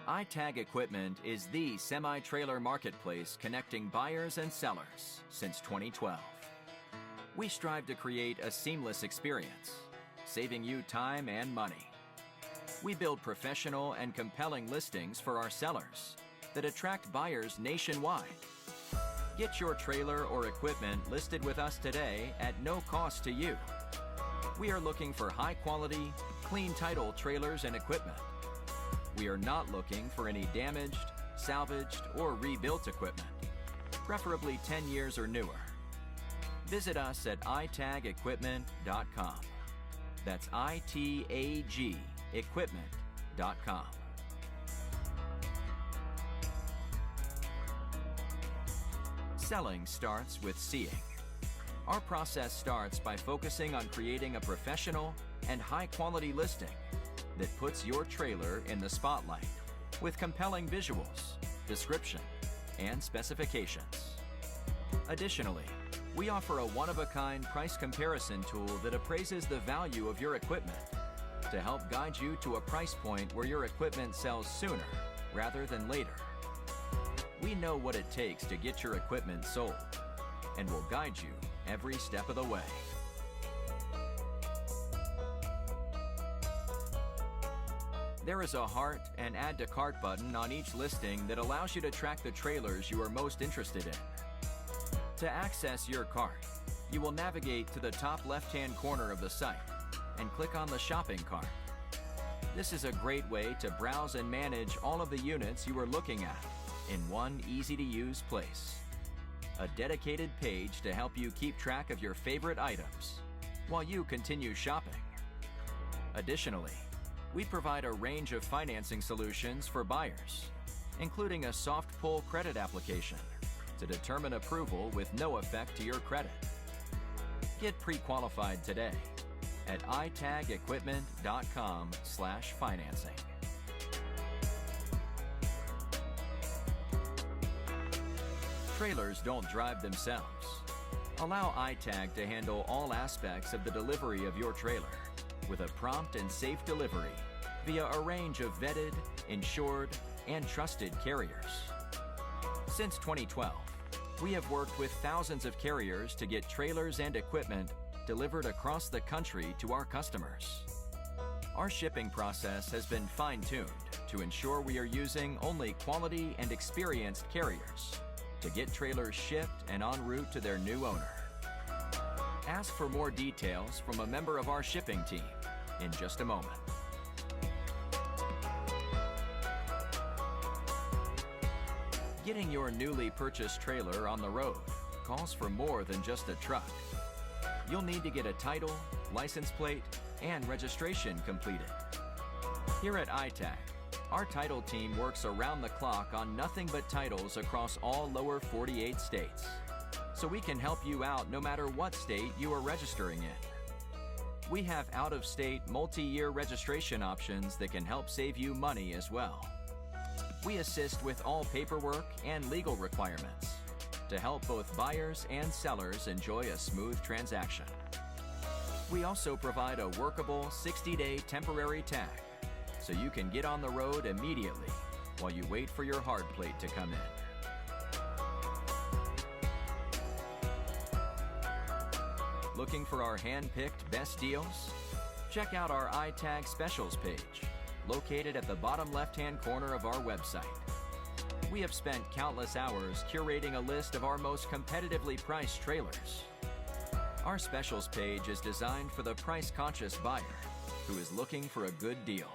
iTag Equipment is the semi-trailer marketplace connecting buyers and sellers since 2012. We strive to create a seamless experience, saving you time and money. We build professional and compelling listings for our sellers that attract buyers nationwide. Get your trailer or equipment listed with us today at no cost to you. We are looking for high-quality, clean title trailers and equipment. We are not looking for any damaged, salvaged, or rebuilt equipment, preferably 10 years or newer. Visit us at itagequipment.com. That's ITAG equipment.com. Selling starts with seeing. Our process starts by focusing on creating a professional and high-quality listing that puts your trailer in the spotlight with compelling visuals, description, and specifications. Additionally, we offer a one-of-a-kind price comparison tool that appraises the value of your equipment to help guide you to a price point where your equipment sells sooner rather than later. We know what it takes to get your equipment sold and will guide you every step of the way. There is a heart and add to cart button on each listing that allows you to track the trailers you are most interested in. To access your cart, you will navigate to the top left-hand corner of the site and click on the shopping cart. This is a great way to browse and manage all of the units you are looking at in one easy-to-use place. A dedicated page to help you keep track of your favorite items while you continue shopping. Additionally, we provide a range of financing solutions for buyers, including a soft pull credit application to determine approval with no effect to your credit. Get pre-qualified today at itagequipment.com/financing. Trailers don't drive themselves. Allow iTag to handle all aspects of the delivery of your trailer with a prompt and safe delivery via a range of vetted, insured, and trusted carriers. Since 2012, we have worked with thousands of carriers to get trailers and equipment delivered across the country to our customers. Our shipping process has been fine-tuned to ensure we are using only quality and experienced carriers to get trailers shipped and en route to their new owner. Ask for more details from a member of our shipping team in just a moment. Getting your newly purchased trailer on the road calls for more than just a truck. You'll need to get a title, license plate, and registration completed. Here at iTag, our title team works around the clock on nothing but titles across all lower 48 states, so we can help you out no matter what state you are registering in. We have out-of-state multi-year registration options that can help save you money as well. We assist with all paperwork and legal requirements to help both buyers and sellers enjoy a smooth transaction. We also provide a workable 60-day temporary tag so you can get on the road immediately while you wait for your hard plate to come in. Looking for our hand-picked best deals? Check out our iTag Specials page, located at the bottom left-hand corner of our website. We have spent countless hours curating a list of our most competitively priced trailers. Our Specials page is designed for the price-conscious buyer who is looking for a good deal.